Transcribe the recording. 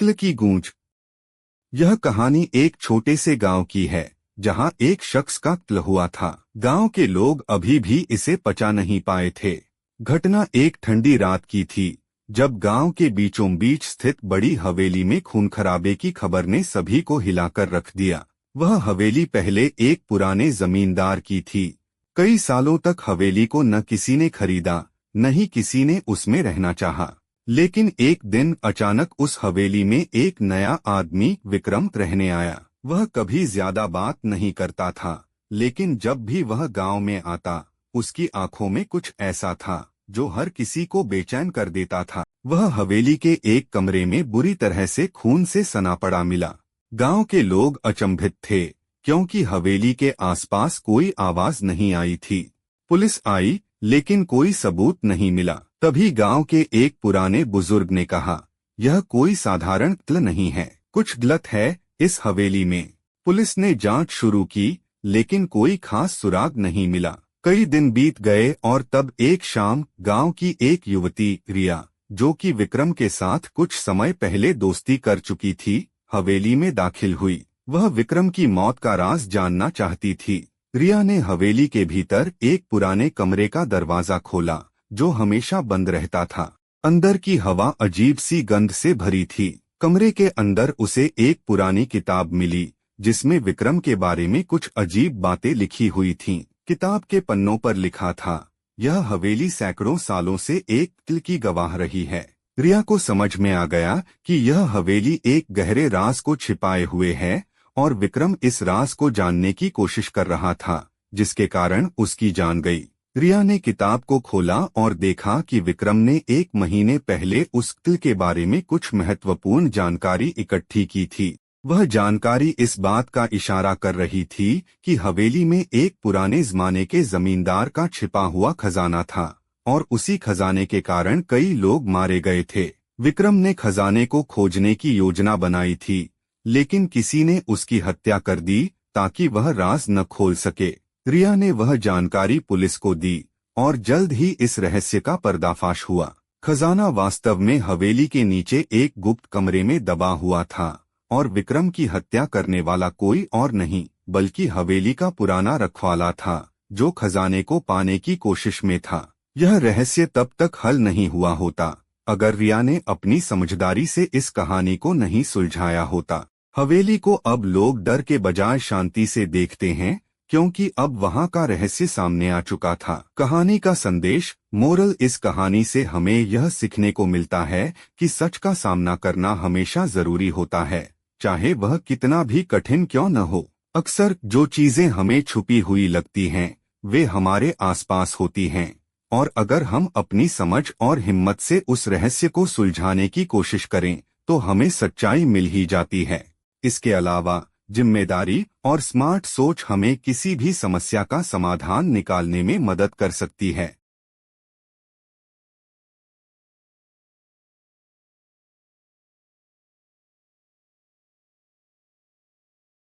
तिल की गूंज। यह कहानी एक छोटे से गांव की है जहां एक शख्स का तिल हुआ था। गांव के लोग अभी भी इसे पचा नहीं पाए थे। घटना एक ठंडी रात की थी जब गांव के बीचों बीच स्थित बड़ी हवेली में खून खराबे की खबर ने सभी को हिलाकर रख दिया। वह हवेली पहले एक पुराने जमींदार की थी। कई सालों तक हवेली को न किसी ने खरीदा न ही किसी ने उसमें रहना चाहा। लेकिन एक दिन अचानक उस हवेली में एक नया आदमी विक्रम रहने आया। वह कभी ज्यादा बात नहीं करता था, लेकिन जब भी वह गांव में आता उसकी आंखों में कुछ ऐसा था जो हर किसी को बेचैन कर देता था। वह हवेली के एक कमरे में बुरी तरह से खून से सना पड़ा मिला। गांव के लोग अचंभित थे क्योंकि हवेली के आसपास कोई आवाज नहीं आई थी। पुलिस आई लेकिन कोई सबूत नहीं मिला। तभी गांव के एक पुराने बुजुर्ग ने कहा, यह कोई साधारण तिल नहीं है, कुछ गलत है इस हवेली में। पुलिस ने जांच शुरू की लेकिन कोई खास सुराग नहीं मिला। कई दिन बीत गए और तब एक शाम गांव की एक युवती रिया, जो कि विक्रम के साथ कुछ समय पहले दोस्ती कर चुकी थी, हवेली में दाखिल हुई। वह विक्रम की मौत का राज जानना चाहती थी। रिया ने हवेली के भीतर एक पुराने कमरे का दरवाजा खोला जो हमेशा बंद रहता था। अंदर की हवा अजीब सी गंध से भरी थी। कमरे के अंदर उसे एक पुरानी किताब मिली जिसमें विक्रम के बारे में कुछ अजीब बातें लिखी हुई थीं। किताब के पन्नों पर लिखा था, यह हवेली सैकड़ों सालों से एक तिल की गवाह रही है। रिया को समझ में आ गया कि यह हवेली एक गहरे राज को छिपाए हुए है और विक्रम इस राज को जानने की कोशिश कर रहा था, जिसके कारण उसकी जान गई। रिया ने किताब को खोला और देखा कि विक्रम ने एक महीने पहले उस तिल के बारे में कुछ महत्वपूर्ण जानकारी इकट्ठी की थी। वह जानकारी इस बात का इशारा कर रही थी कि हवेली में एक पुराने जमाने के जमींदार का छिपा हुआ खजाना था और उसी खजाने के कारण कई लोग मारे गए थे। विक्रम ने खजाने को खोजने की योजना बनाई थी, लेकिन किसी ने उसकी हत्या कर दी ताकि वह राज न खोल सके। रिया ने वह जानकारी पुलिस को दी और जल्द ही इस रहस्य का पर्दाफाश हुआ। खजाना वास्तव में हवेली के नीचे एक गुप्त कमरे में दबा हुआ था और विक्रम की हत्या करने वाला कोई और नहीं बल्कि हवेली का पुराना रखवाला था जो खजाने को पाने की कोशिश में था। यह रहस्य तब तक हल नहीं हुआ होता अगर रिया ने अपनी समझदारी से इस कहानी को नहीं सुलझाया होता। हवेली को अब लोग डर के बजाय शांति से देखते हैं क्योंकि अब वहां का रहस्य सामने आ चुका था। कहानी का संदेश, मोरल, इस कहानी से हमें यह सीखने को मिलता है कि सच का सामना करना हमेशा जरूरी होता है, चाहे वह कितना भी कठिन क्यों न हो। अक्सर जो चीजें हमें छुपी हुई लगती हैं वे हमारे आसपास होती हैं और अगर हम अपनी समझ और हिम्मत से उस रहस्य को सुलझाने की कोशिश करें तो हमें सच्चाई मिल ही जाती है। इसके अलावा जिम्मेदारी और स्मार्ट सोच हमें किसी भी समस्या का समाधान निकालने में मदद कर सकती है।